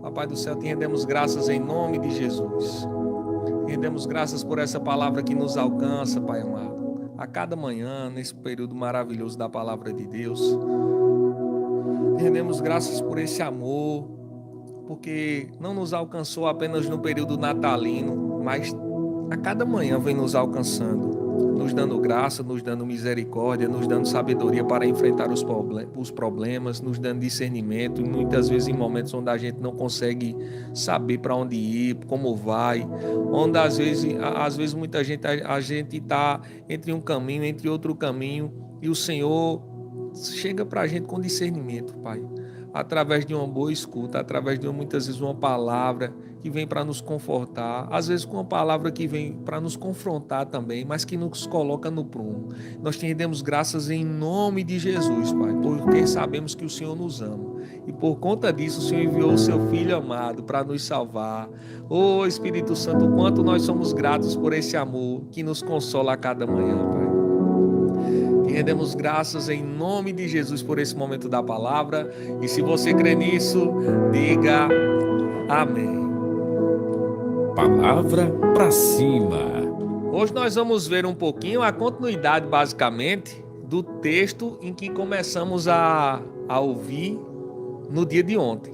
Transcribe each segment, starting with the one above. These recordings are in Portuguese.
Papai do céu, te rendemos graças em nome de Jesus. Te rendemos graças por essa palavra que nos alcança, Pai amado. A cada manhã, nesse período maravilhoso da palavra de Deus. Te rendemos graças por esse amor, porque não nos alcançou apenas no período natalino, mas a cada manhã vem nos alcançando, nos dando graça, nos dando misericórdia, nos dando sabedoria para enfrentar os problemas, nos dando discernimento, e muitas vezes em momentos onde a gente não consegue saber para onde ir, como vai, onde às vezes muita gente, a gente está entre um caminho, entre outro caminho, e o Senhor chega para a gente com discernimento, Pai, através de uma boa escuta, através de muitas vezes uma palavra que vem para nos confortar, às vezes com uma palavra que vem para nos confrontar também, mas que nos coloca no prumo. Nós te rendemos graças em nome de Jesus, Pai, porque sabemos que o Senhor nos ama. E por conta disso, o Senhor enviou o seu Filho amado para nos salvar. Ô Espírito Santo, quanto nós somos gratos por esse amor que nos consola a cada manhã, Pai. Te rendemos graças em nome de Jesus por esse momento da palavra. E se você crê nisso, diga amém. Palavra para cima. Hoje nós vamos ver um pouquinho a continuidade, basicamente, do texto em que começamos a ouvir no dia de ontem.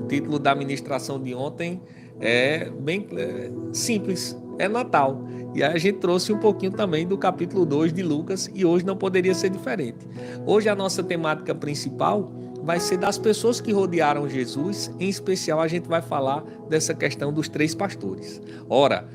O título da ministração de ontem é bem simples, é Natal. E aí a gente trouxe um pouquinho também do capítulo 2 de Lucas e hoje não poderia ser diferente. Hoje a nossa temática principal vai ser das pessoas que rodearam Jesus, em especial a gente vai falar dessa questão dos 3 pastores. Ora,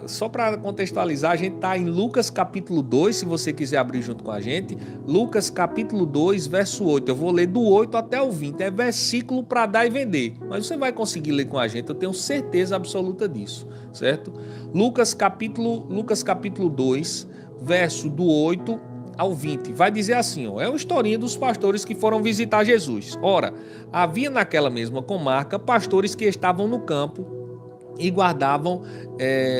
só para contextualizar, a gente está em Lucas capítulo 2, se você quiser abrir junto com a gente, Lucas capítulo 2, verso 8, eu vou ler do 8 até o 20, é versículo para dar e vender, mas você vai conseguir ler com a gente, eu tenho certeza absoluta disso, certo? Lucas capítulo 2, verso do 8 ao 20, vai dizer assim, ó, é uma historinha dos pastores que foram visitar Jesus. Ora, havia naquela mesma comarca pastores que estavam no campo e guardavam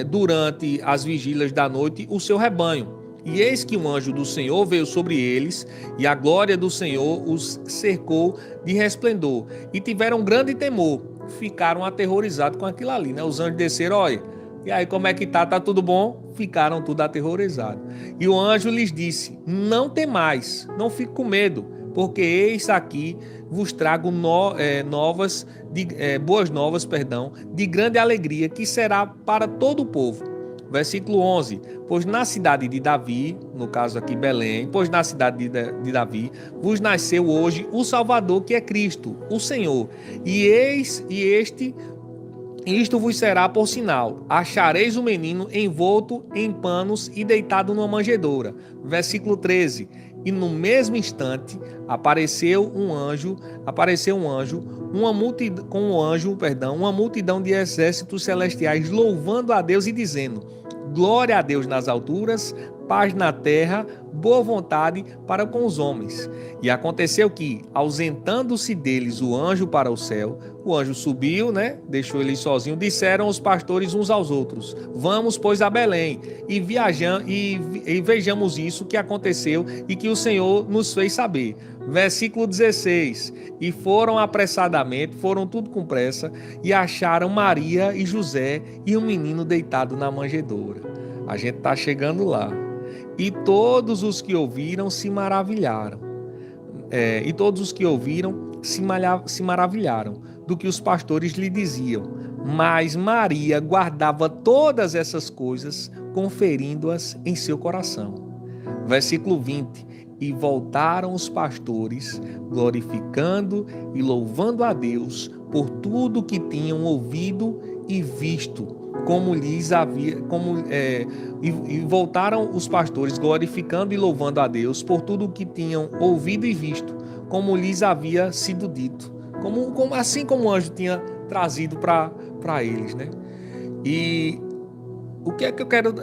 durante as vigílias da noite o seu rebanho. E eis que um anjo do Senhor veio sobre eles, e a glória do Senhor os cercou de resplendor, e tiveram grande temor, ficaram aterrorizados com aquilo ali, né? Os anjos desceram, olha, e aí como é que tá? Tá tudo bom? Ficaram tudo aterrorizados. E o anjo lhes disse, não temais, não fique com medo, porque eis aqui vos trago boas novas, de grande alegria, que será para todo o povo. Versículo 11, pois na cidade de Davi, no caso aqui Belém, pois na cidade de Davi, vos nasceu hoje o Salvador, que é Cristo, o Senhor. Isto vos será por sinal, achareis o menino envolto em panos e deitado numa manjedoura. Versículo 13, e no mesmo instante apareceu um anjo, uma multidão de exércitos celestiais louvando a Deus e dizendo, glória a Deus nas alturas, paz na terra, boa vontade para com os homens. E aconteceu que, ausentando-se deles o anjo para o céu, o anjo subiu, deixou ele sozinho, disseram os pastores uns aos outros, vamos, pois, a Belém, e vejamos isso que aconteceu e que o Senhor nos fez saber. Versículo 16, e foram apressadamente, foram tudo com pressa, e acharam Maria e José e um menino deitado na manjedoura. A gente está chegando lá. E todos os que ouviram se maravilharam. Se maravilharam do que os pastores lhe diziam. Mas Maria guardava todas essas coisas, conferindo-as em seu coração. Versículo 20. E voltaram os pastores, glorificando e louvando a Deus por tudo que tinham ouvido e visto, e voltaram os pastores glorificando e louvando a Deus por tudo que tinham ouvido e visto, como lhes havia sido dito, assim como o anjo tinha trazido para eles, né? E o que é que eu quero?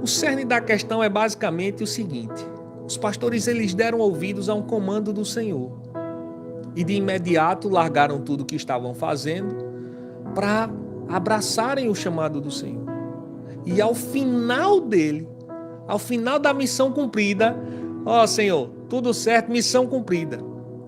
O cerne da questão é basicamente o seguinte: os pastores eles deram ouvidos a um comando do Senhor e de imediato largaram tudo o que estavam fazendo para abraçarem o chamado do Senhor. E ao final da missão cumprida, Senhor, tudo certo, missão cumprida.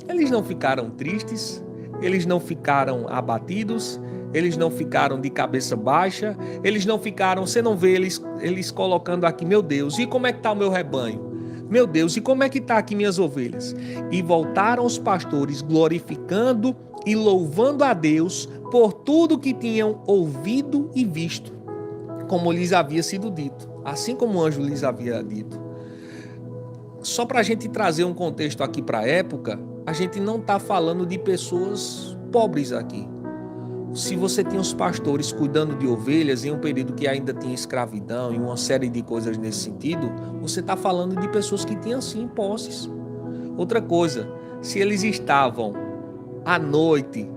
Eles não ficaram tristes, eles não ficaram abatidos, eles não ficaram de cabeça baixa, eles não ficaram, você não vê eles colocando aqui, meu Deus, e como é que está o meu rebanho? Meu Deus, e como é que está aqui minhas ovelhas? E voltaram os pastores glorificando e louvando a Deus por tudo que tinham ouvido e visto, como lhes havia sido dito, assim como o anjo lhes havia dito. Só para a gente trazer um contexto aqui para a época, a gente não está falando de pessoas pobres aqui. Se você tinha os pastores cuidando de ovelhas em um período que ainda tinha escravidão e uma série de coisas nesse sentido, você está falando de pessoas que tinham sim posses. Outra coisa, se eles estavam à noite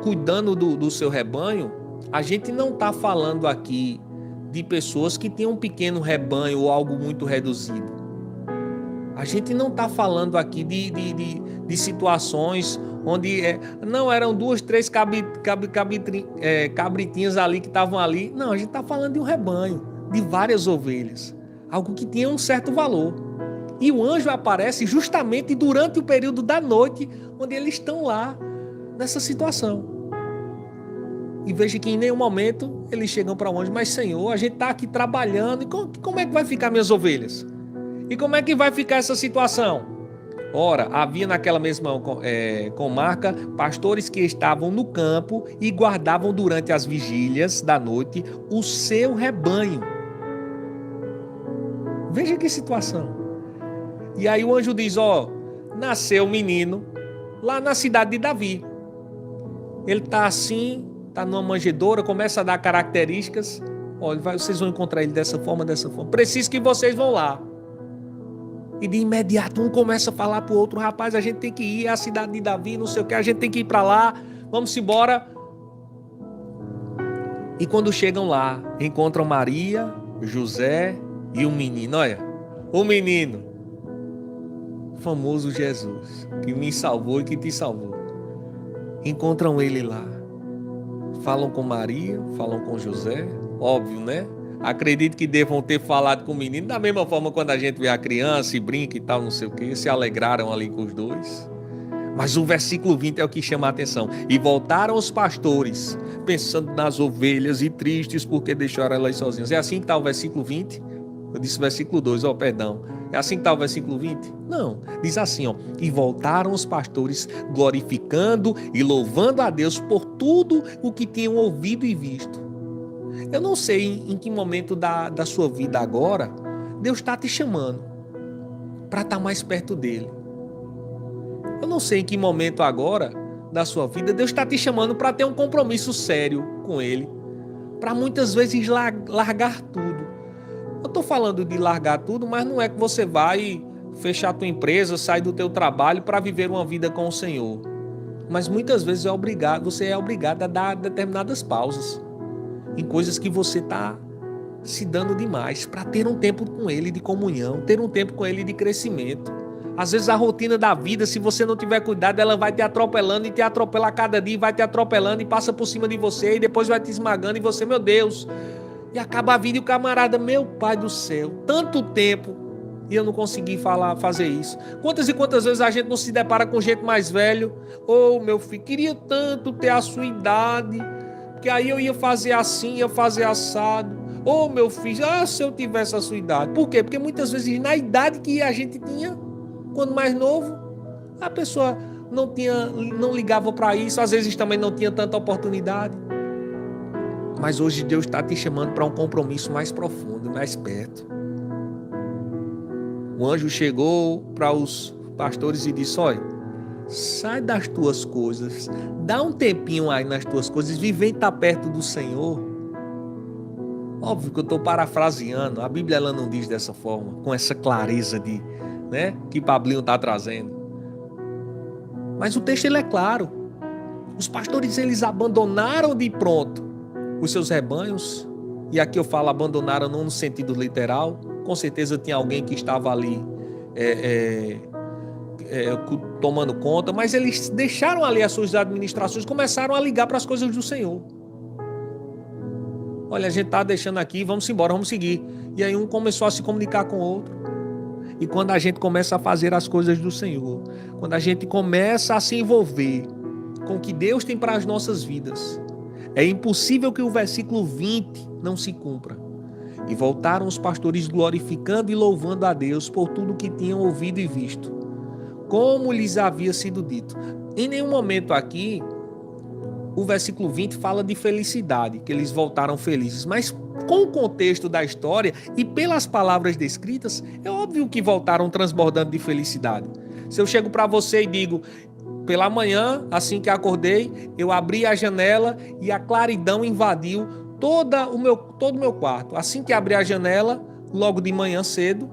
cuidando do seu rebanho, a gente não está falando aqui de pessoas que tinham um pequeno rebanho ou algo muito reduzido. A gente não está falando aqui de situações onde não eram 2, 3 cabritinhas ali que estavam ali. Não, a gente está falando de um rebanho, de várias ovelhas, algo que tinha um certo valor. E o anjo aparece justamente durante o período da noite, onde eles estão lá, nessa situação. E veja que em nenhum momento eles chegam para o anjo, mas Senhor, a gente está aqui trabalhando, e como é que vai ficar minhas ovelhas? E como é que vai ficar essa situação? Ora, havia naquela mesma comarca pastores que estavam no campo e guardavam durante as vigílias da noite o seu rebanho. Veja que situação. E aí o anjo diz, nasceu um menino lá na cidade de Davi. Ele está assim, está numa manjedoura, começa a dar características. Olha, vocês vão encontrar ele dessa forma, dessa forma. Preciso que vocês vão lá. E de imediato um começa a falar pro outro, rapaz, a gente tem que ir à cidade de Davi, não sei o que, a gente tem que ir para lá, vamos embora. E quando chegam lá, encontram Maria, José e o menino. Olha, o menino, famoso Jesus, que me salvou e que te salvou. Encontram ele lá. Falam com Maria, falam com José, óbvio, né? Acredito que devam ter falado com o menino, da mesma forma quando a gente vê a criança e brinca e tal, não sei o que, se alegraram ali com os dois. Mas o versículo 20 é o que chama a atenção. E voltaram os pastores, pensando nas ovelhas e tristes porque deixaram elas sozinhas. É assim que está o versículo 20? Eu disse versículo 2, perdão. É assim que está o versículo 20? Não, diz assim, e voltaram os pastores glorificando e louvando a Deus por tudo o que tinham ouvido e visto. Eu não sei em que momento da sua vida agora Deus está te chamando para estar mais perto dele. Eu não sei em que momento agora da sua vida Deus está te chamando para ter um compromisso sério com ele, para muitas vezes largar tudo. Eu estou falando de largar tudo, mas não é que você vai fechar a tua empresa, sair do teu trabalho para viver uma vida com o Senhor. Mas muitas vezes você é obrigado a dar determinadas pausas em coisas que você está se dando demais, para ter um tempo com ele de comunhão, ter um tempo com ele de crescimento. Às vezes a rotina da vida, se você não tiver cuidado, ela vai te atropelando e te atropela a cada dia, vai te atropelando e passa por cima de você e depois vai te esmagando e você, meu Deus, e acaba a vida e o camarada, meu pai do céu, tanto tempo e eu não consegui fazer isso. Quantas e quantas vezes a gente não se depara com gente mais velho, meu filho, queria tanto ter a sua idade, que aí eu ia fazer assim, ia fazer assado. Meu filho, se eu tivesse a sua idade. Por quê? Porque muitas vezes na idade que a gente tinha, quando mais novo, a pessoa não ligava para isso, às vezes também não tinha tanta oportunidade. Mas hoje Deus está te chamando para um compromisso mais profundo, mais perto. O anjo chegou para os pastores e disse, olha, sai das tuas coisas, dá um tempinho aí nas tuas coisas, vem estar perto do Senhor. Óbvio que eu estou parafraseando, a Bíblia ela não diz dessa forma, com essa clareza que Pablinho está trazendo. Mas o texto ele é claro. Os pastores eles abandonaram de pronto os seus rebanhos, e aqui eu falo abandonaram não no sentido literal, com certeza tinha alguém que estava ali tomando conta, mas eles deixaram ali as suas administrações, começaram a ligar para as coisas do Senhor. Olha, a gente está deixando aqui, vamos embora, vamos seguir. E aí um começou a se comunicar com o outro. E quando a gente começa a fazer as coisas do Senhor, quando a gente começa a se envolver com o que Deus tem para as nossas vidas, é impossível que o versículo 20 não se cumpra. E voltaram os pastores glorificando e louvando a Deus por tudo que tinham ouvido e visto, como lhes havia sido dito. Em nenhum momento aqui, o versículo 20 fala de felicidade, que eles voltaram felizes, mas com o contexto da história e pelas palavras descritas, é óbvio que voltaram transbordando de felicidade. Se eu chego para você e digo, pela manhã, assim que acordei, eu abri a janela e a claridão invadiu todo o meu quarto. Assim que abri a janela, logo de manhã cedo,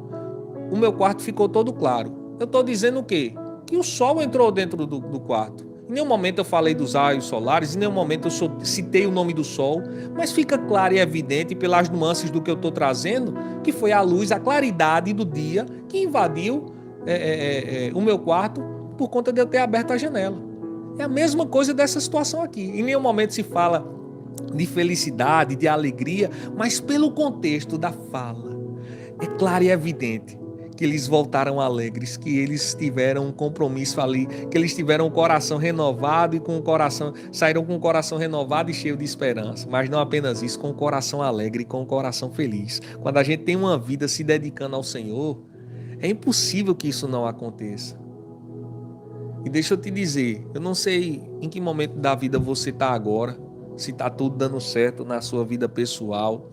o meu quarto ficou todo claro. Eu estou dizendo o quê? Que o sol entrou dentro do quarto. Em nenhum momento eu falei dos raios solares, em nenhum momento eu citei o nome do sol, mas fica claro e evidente pelas nuances do que eu estou trazendo, que foi a luz, a claridade do dia que invadiu o meu quarto por conta de eu ter aberto a janela. É a mesma coisa dessa situação aqui. Em nenhum momento se fala de felicidade, de alegria, mas pelo contexto da fala, é claro e evidente que eles voltaram alegres, que eles tiveram um compromisso ali, que eles tiveram um coração renovado e saíram com o coração renovado e cheio de esperança. Mas não apenas isso, com o coração alegre, com o coração feliz. Quando a gente tem uma vida se dedicando ao Senhor, é impossível que isso não aconteça. E deixa eu te dizer, eu não sei em que momento da vida você está agora, se está tudo dando certo na sua vida pessoal,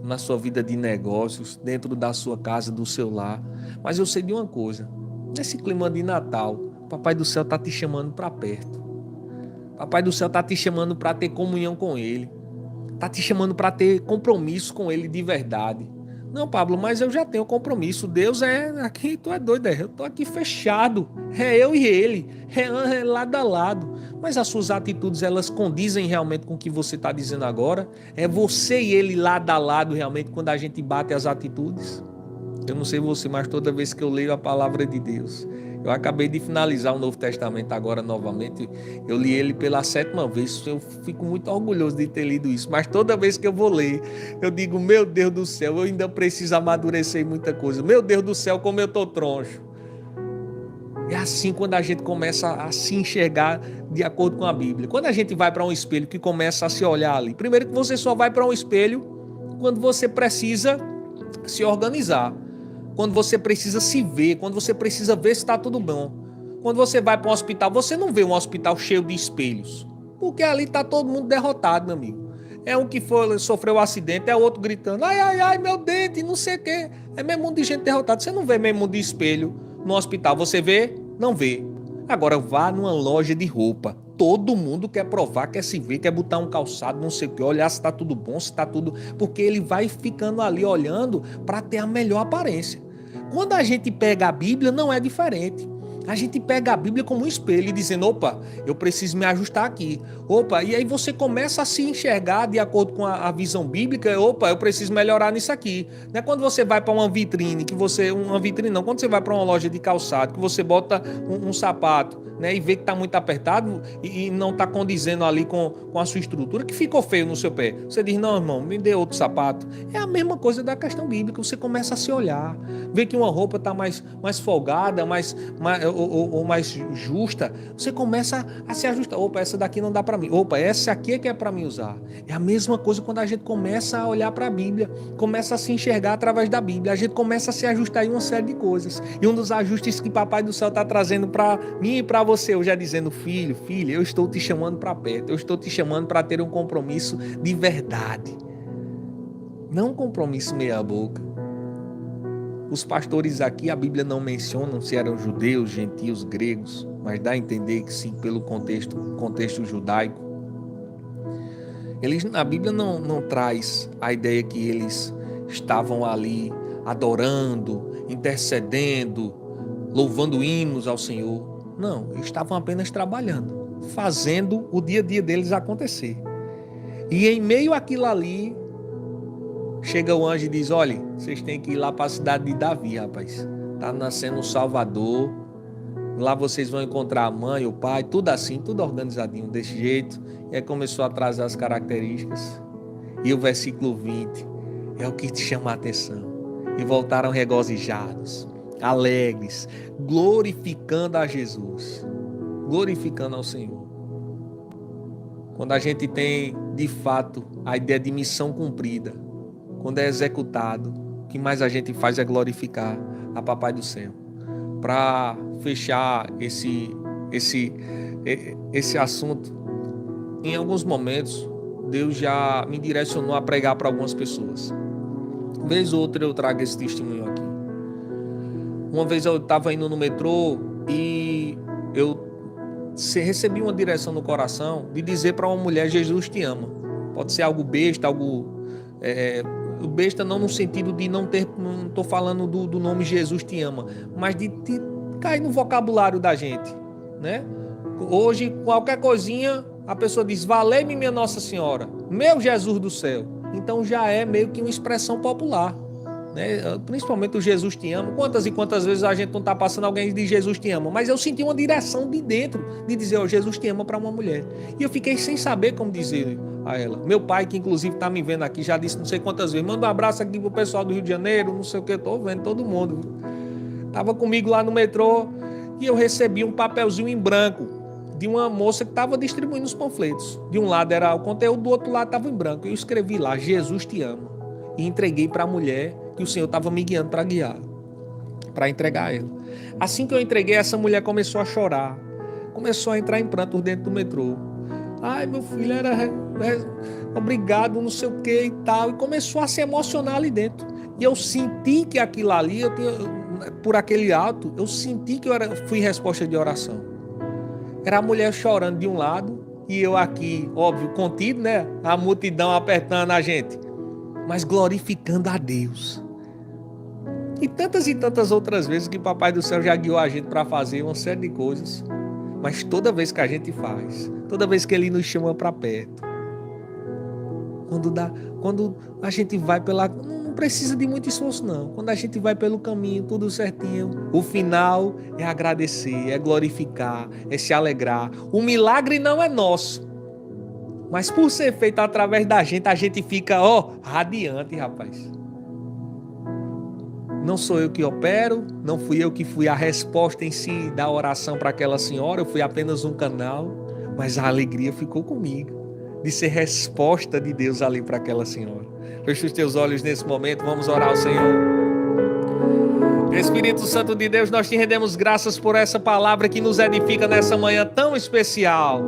na sua vida de negócios, dentro da sua casa, do seu lar. Mas eu sei de uma coisa, nesse clima de Natal, Papai do Céu está te chamando para perto. Papai do Céu está te chamando para ter comunhão com Ele. Está te chamando para ter compromisso com Ele de verdade. Não, Pablo, mas eu já tenho compromisso. Deus aqui, tu é doido, eu estou aqui fechado. É eu e Ele, é lado a lado. Mas as suas atitudes, elas condizem realmente com o que você está dizendo agora? É você e Ele lado a lado realmente quando a gente bate as atitudes? Eu não sei você, mas toda vez que eu leio a palavra de Deus, eu acabei de finalizar o Novo Testamento agora novamente, eu li ele pela 7ª vez, eu fico muito orgulhoso de ter lido isso, mas toda vez que eu vou ler, eu digo, meu Deus do céu, eu ainda preciso amadurecer muita coisa, meu Deus do céu, como eu estou troncho. É assim quando a gente começa a se enxergar de acordo com a Bíblia. Quando a gente vai para um espelho que começa a se olhar ali, primeiro que você só vai para um espelho quando você precisa se organizar. Quando você precisa se ver, quando você precisa ver se está tudo bom. Quando você vai para um hospital, você não vê um hospital cheio de espelhos, porque ali está todo mundo derrotado, meu amigo. É um que sofreu um acidente, é outro gritando, ai, ai, ai, meu dente, não sei o quê. É mesmo mundo de gente derrotada. Você não vê mesmo de espelho no hospital. Você vê? Não vê. Agora vá numa loja de roupa. Todo mundo quer provar, quer se ver, quer botar um calçado, não sei o que, olhar se está tudo bom, se está tudo... Porque ele vai ficando ali olhando para ter a melhor aparência. Quando a gente pega a Bíblia, não é diferente. A gente pega a Bíblia como um espelho, dizendo, opa, eu preciso me ajustar aqui. Opa, e aí você começa a se enxergar de acordo com a visão bíblica, opa, eu preciso melhorar nisso aqui. Não é quando você vai para uma vitrine, quando você vai para uma loja de calçado, que você bota um sapato, né, e vê que está muito apertado e não está condizendo ali com a sua estrutura, que ficou feio no seu pé. Você diz, não, irmão, me dê outro sapato. É a mesma coisa da questão bíblica, você começa a se olhar, vê que uma roupa está mais folgada, ou mais justa, você começa a se ajustar. Opa, essa daqui não dá para mim. Opa, essa aqui é que é para mim usar. É a mesma coisa quando a gente começa a olhar para a Bíblia, começa a se enxergar através da Bíblia, a gente começa a se ajustar em uma série de coisas. E um dos ajustes que Papai do Céu está trazendo para mim e para você, eu já dizendo, filho, filha, eu estou te chamando para perto, eu estou te chamando para ter um compromisso de verdade. Não um compromisso meia boca. Os pastores aqui, a Bíblia não menciona se eram judeus, gentios, gregos, mas dá a entender que sim, pelo contexto judaico. A Bíblia não traz a ideia que eles estavam ali adorando, intercedendo, louvando hinos ao Senhor. Não, eles estavam apenas trabalhando, fazendo o dia a dia deles acontecer. E em meio àquilo ali, chega o anjo e diz, olha, vocês têm que ir lá para a cidade de Davi, rapaz. Tá nascendo um Salvador. Lá vocês vão encontrar a mãe, o pai, tudo assim, tudo organizadinho desse jeito. E aí começou a trazer as características. E o versículo 20 é o que te chama a atenção. E voltaram regozijados, alegres, glorificando a Jesus, glorificando ao Senhor. Quando a gente tem, de fato, a ideia de missão cumprida, quando é executado, o que mais a gente faz é glorificar a Papai do Céu. Para fechar esse assunto, em alguns momentos, Deus já me direcionou a pregar para algumas pessoas. Vez ou outra eu trago esse testemunho aqui. Uma vez eu estava indo no metrô e eu recebi uma direção no coração de dizer para uma mulher: Jesus te ama. Pode ser algo besta, algo besta não no sentido de não estou falando do nome Jesus te ama, mas de cair no vocabulário da gente, né? Hoje, qualquer coisinha, a pessoa diz: valei-me minha Nossa Senhora, meu Jesus do céu. Então já é meio que uma expressão popular, né? Principalmente o Jesus te ama. Quantas e quantas vezes a gente não está passando, alguém diz Jesus te ama, mas eu senti uma direção de dentro de dizer: ó, Jesus te ama, para uma mulher. E eu fiquei sem saber como dizer a ela. Meu pai, que inclusive está me vendo aqui, já disse não sei quantas vezes: manda um abraço aqui pro pessoal do Rio de Janeiro, não sei o que, estou vendo todo mundo. Estava comigo lá no metrô e eu recebi um papelzinho em branco de uma moça que estava distribuindo os panfletos. De um lado era o conteúdo, do outro lado estava em branco. Eu escrevi lá: Jesus te ama. E entreguei para a mulher que o Senhor estava me guiando para guiar, para entregar a ela. Assim que eu entreguei, essa mulher começou a chorar, começou a entrar em prantos dentro do metrô. Ai, meu filho, obrigado, não sei o que e tal. E começou a se emocionar ali dentro. E eu senti que aquilo ali, por aquele ato, eu senti que fui resposta de oração. Era a mulher chorando de um lado e eu aqui, óbvio, contido, né? A multidão apertando a gente, mas glorificando a Deus. E tantas outras vezes que o Papai do Céu já guiou a gente para fazer uma série de coisas. Mas toda vez que a gente faz, toda vez que Ele nos chama para perto, quando a gente vai não precisa de muito esforço não. Quando a gente vai pelo caminho, tudo certinho, o final é agradecer, é glorificar, é se alegrar. O milagre não é nosso, mas por ser feito através da gente, a gente fica, radiante, rapaz. Não sou eu que opero, não fui eu que fui a resposta em si da oração para aquela senhora, eu fui apenas um canal, mas a alegria ficou comigo, de ser resposta de Deus ali para aquela senhora. Feche os teus olhos nesse momento, vamos orar ao Senhor. Espírito Santo de Deus, nós te rendemos graças por essa palavra que nos edifica nessa manhã tão especial,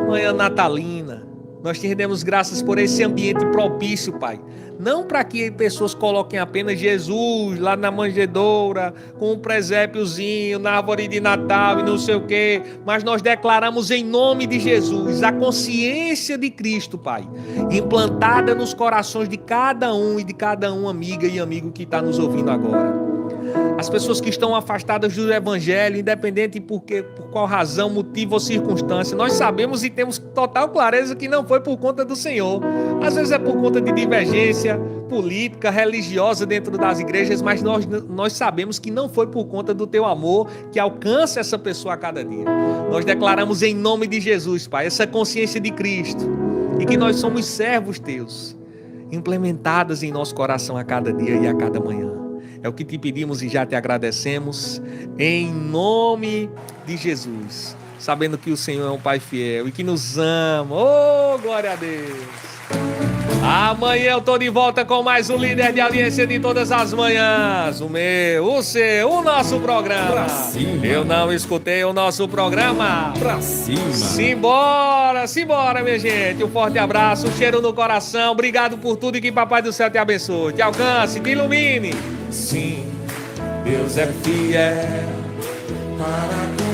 manhã natalina. Nós te rendemos graças por esse ambiente propício, Pai. Não para que pessoas coloquem apenas Jesus lá na manjedoura, com um presépiozinho, na árvore de Natal e não sei o quê, mas nós declaramos em nome de Jesus a consciência de Cristo, Pai, implantada nos corações de cada um e de cada um, amiga e amigo que está nos ouvindo agora. As pessoas que estão afastadas do Evangelho, independente por qual razão, motivo ou circunstância, nós sabemos e temos total clareza que não foi por conta do Senhor. Às vezes é por conta de divergência política, religiosa dentro das igrejas, mas nós sabemos que não foi por conta do teu amor que alcança essa pessoa a cada dia. Nós declaramos em nome de Jesus, Pai, essa consciência de Cristo e que nós somos servos teus, implementadas em nosso coração a cada dia e a cada manhã. É o que te pedimos e já te agradecemos, em nome de Jesus, sabendo que o Senhor é um Pai fiel e que nos ama. Oh, glória a Deus! Amanhã eu estou de volta com mais um Líder de Aliança de todas as manhãs. O meu, o seu, o nosso programa. Pra cima. Eu não escutei o nosso programa. Pra cima. Simbora, minha gente. Um forte abraço, um cheiro no coração. Obrigado por tudo e que Papai do Céu te abençoe. Te alcance, te ilumine. Sim, Deus é fiel para